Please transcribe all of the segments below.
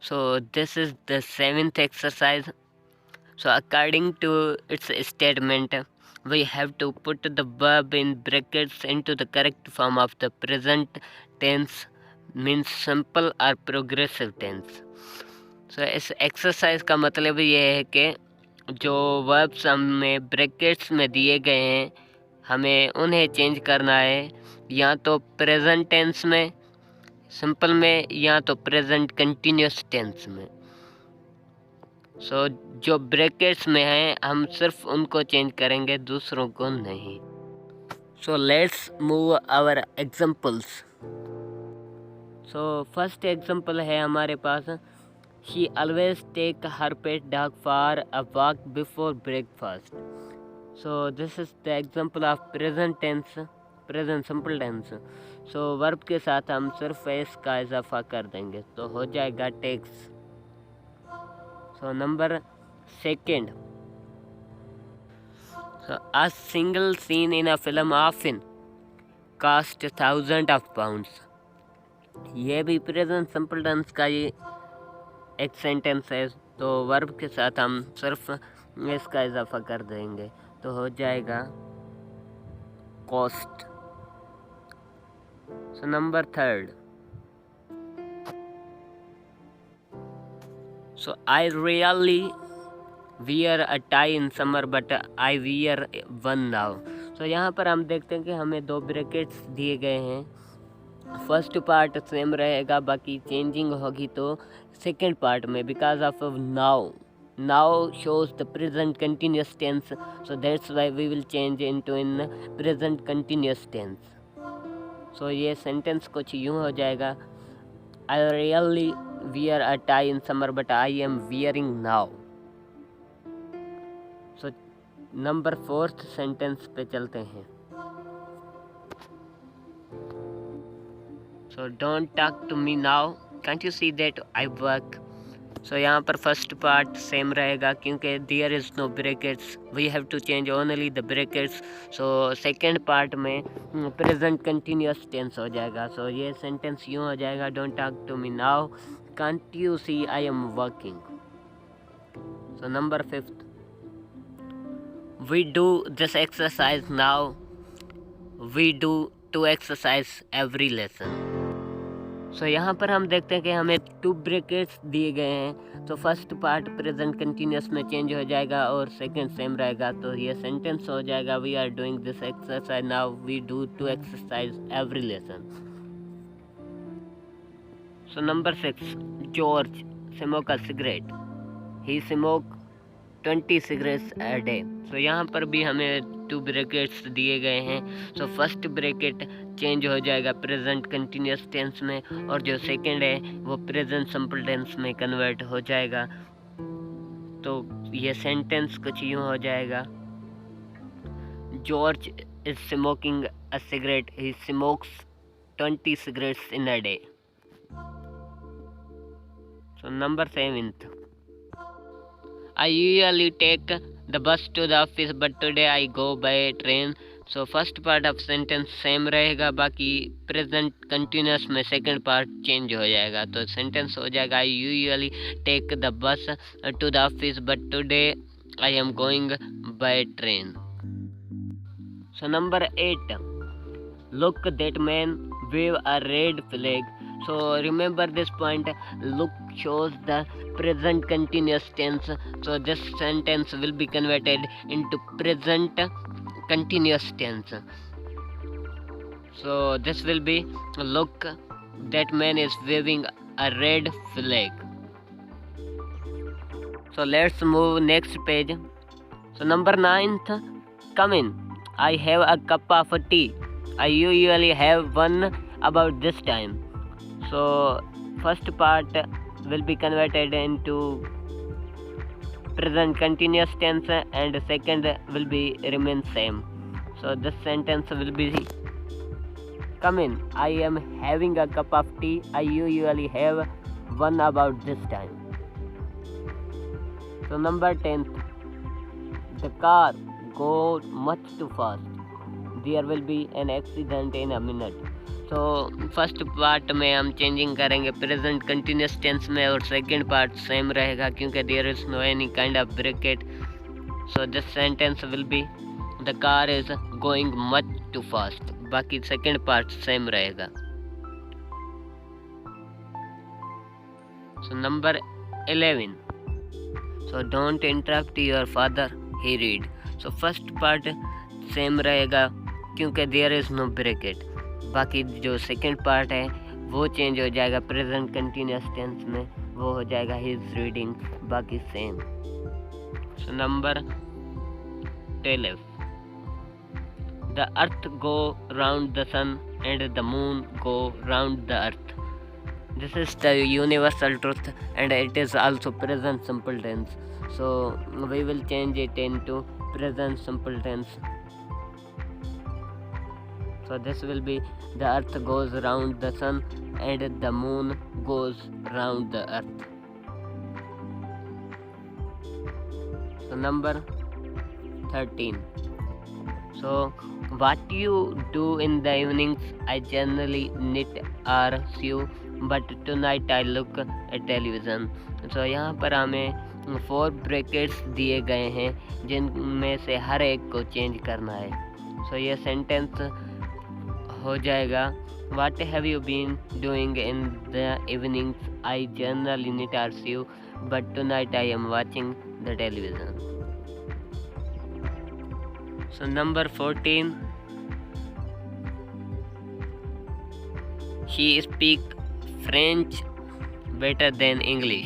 So this is the seventh exercise. So according to its statement, we have to put the verb in brackets into the correct form of the present tense, means simple or progressive tense. So इस exercise का मतलब ये है कि जो verbs हमें brackets में दिए गए हैं हमें उन्हें चेंज करना है, या तो प्रेजेंट टेंस में सिंपल में या तो प्रेजेंट कंटिन्यूस टेंस में। सो जो ब्रैकेट्स में हैं हम सिर्फ उनको चेंज करेंगे, दूसरों को नहीं। So let's move our examples. So first example है हमारे पास, she always take her pet dog for a walk before breakfast. So this is the example of present tense, present simple tense. So verb के साथ हम सिर्फ S का इजाफा कर देंगे तो हो जाएगा टेक्स। So number second, a single scene in a film often cost thousands of pounds। ये भी प्रेजेंट सिंपल टेंस का ही एक सेंटेंस है, तो वर्ब के साथ हम सिर्फ इसका इजाफा कर देंगे तो हो जाएगा कॉस्ट। So number third, so I really wear a tie in summer but I wear one now. So यहाँ पर हम देखते हैं कि हमें दो ब्रैकेट्स दिए गए हैं, फर्स्ट पार्ट सेम रहेगा, बाकी चेंजिंग होगी तो सेकेंड पार्ट में, because of now. Now shows the present continuous tense, so that's why we will change into in present continuous tense. So ये सेंटेंस कुछ यूँ हो जाएगा, I really wear a tie in summer but I am wearing now. So number fourth sentence पे चलते हैं। So don't talk to me now, can't you see that I work. So यहाँ पर फर्स्ट पार्ट सेम रहेगा क्योंकि there is no brackets, we have to change only the brackets. So second part में present continuous tense हो जाएगा। So ये sentence यूँ हो जाएगा, don't talk to me now, can't you see I am working. So number fifth, we do this exercise now, we do two exercise every lesson. So यहाँ पर हम देखते हैं कि हमें टू ब्रैकेट्स दिए गए हैं, तो फर्स्ट पार्ट प्रेजेंट कंटिन्यूस में चेंज हो जाएगा और सेकंड सेम रहेगा, तो ये सेंटेंस हो जाएगा, we are doing this exercise now, we do two exercise every lesson. So number 6, George smoke a cigarette, he smoke 20 cigarettes a day. So यहाँ पर भी हमें टू ब्रैकेट्स दिए गए हैं। सो फर्स्ट ब्रैकेट चेंज हो जाएगा प्रेजेंट कंटिन्यूस टेंस में, और जो सेकंड है वो प्रेजेंट सिंपल टेंस में कन्वर्ट हो जाएगा। तो ये सेंटेंस कुछ यूँ हो जाएगा, George is smoking a cigarette, he smokes 20 cigarettes in a day। So number 7th, I usually take the bus to the office but today I go by train। So first part of sentence same रहेगा, बाकी present continuous में second part change हो जाएगा, तो sentence हो जाएगा, I usually take the bus to the office but today I am going by train. So number 8, look that man wave a red flag। so remember this point, look shows the present continuous tense, so this sentence will be converted into present continuous tense। so this will be, look that man is waving a red flag। so let's move next page। so number 9th, come in, I have a cup of tea, I usually have one about this time। so first part will be converted into present continuous tense and second will be remain same। so this sentence will be, come in, I am having a cup of tea, I usually have one about this time। so number 10th, the car goes much too fast, there will be an accident in a minute। So first part में हम changing करेंगे present continuous tense में, और second part same रहेगा क्योंकि there is no any kind of bracket. So this sentence will be the car is going much too fast. बाकी second part same रहेगा. So number 11. So don't interrupt your father, he read. So first part same रहेगा क्योंकि there is no bracket. बाकी जो second part है वो change हो जाएगा प्रेजेंट कंटिन्यूस टेंस में, वो हो जाएगा ही इज़ रीडिंग. बाकी same. So number 12. The earth go round the sun and the moon go round the earth. This is the universal truth and it is also present simple tense. So we will change it into present simple tense. So this will be the earth goes round the sun and the moon goes round the earth. So number 13. So what you do in the evenings? I generally knit or sew, but tonight I look at television. So यहाँ पर हमें 4 brackets दिए गए हैं जिनमें से हर एक को चेंज करना है. सो ये सेंटेंस हो जाएगा what have you been doing in the evenings? I generally knit or sew but tonight I am watching the television. So number 14. She speak French better than English.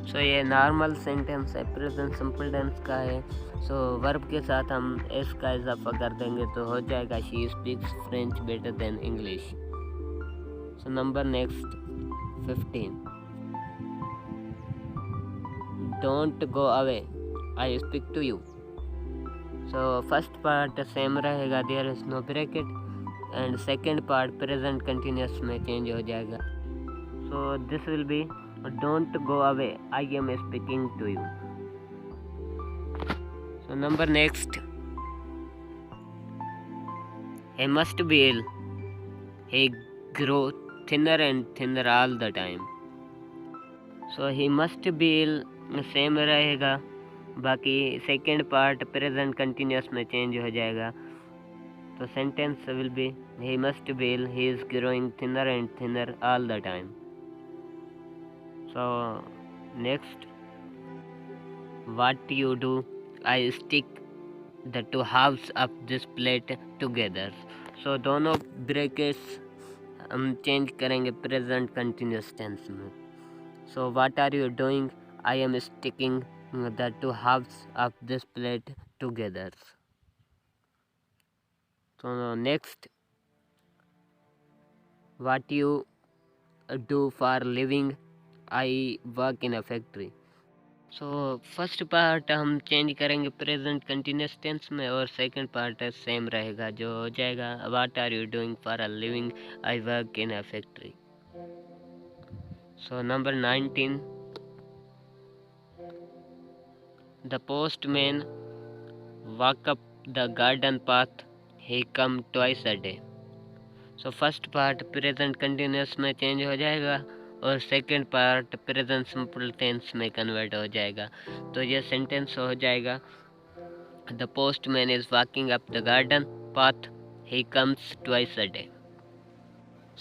So ये normal sentence है, present simple tense का है. सो verb के साथ हम S का इजाफा कर देंगे तो हो जाएगा she speaks French better than English. So number next 15. Don't go away, I speak to you. So first part same रहेगा, there is no bracket, and second part present continuous में चेंज हो जाएगा. So this will be don't go away, I am speaking to you. So number next. He must be ill, he grow thinner and thinner all the time. So he must be ill same रहेगा, बाकी second part present continuous में change हो जाएगा. तो sentence will be he must be ill, he is growing thinner and thinner all the time. So next, what you do? I stick the two halves of this plate together. So दोनों brackets हम change करेंगे present continuous tense में. So what are you doing? I am sticking the two halves of this plate together. So next, what you do for living? I work in a factory. So first part हम change करेंगे present continuous tense में, और second part same रहेगा जो हो जाएगा what are you doing for a living? I work in a factory. So number 19. The postman walk up the garden path, he come twice a day. So first part present continuous में change हो जाएगा और second part present simple tense में convert हो जाएगा. तो ये sentence हो जाएगा the postman is walking up the garden path, he comes twice a day.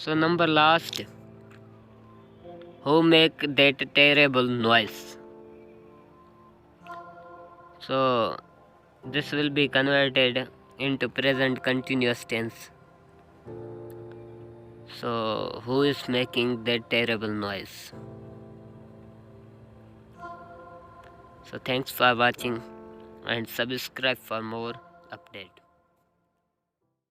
So number last. Who make that terrible noise? So this will be converted into present continuous tense. So who is making that terrible noise? So thanks for watching and subscribe for more update.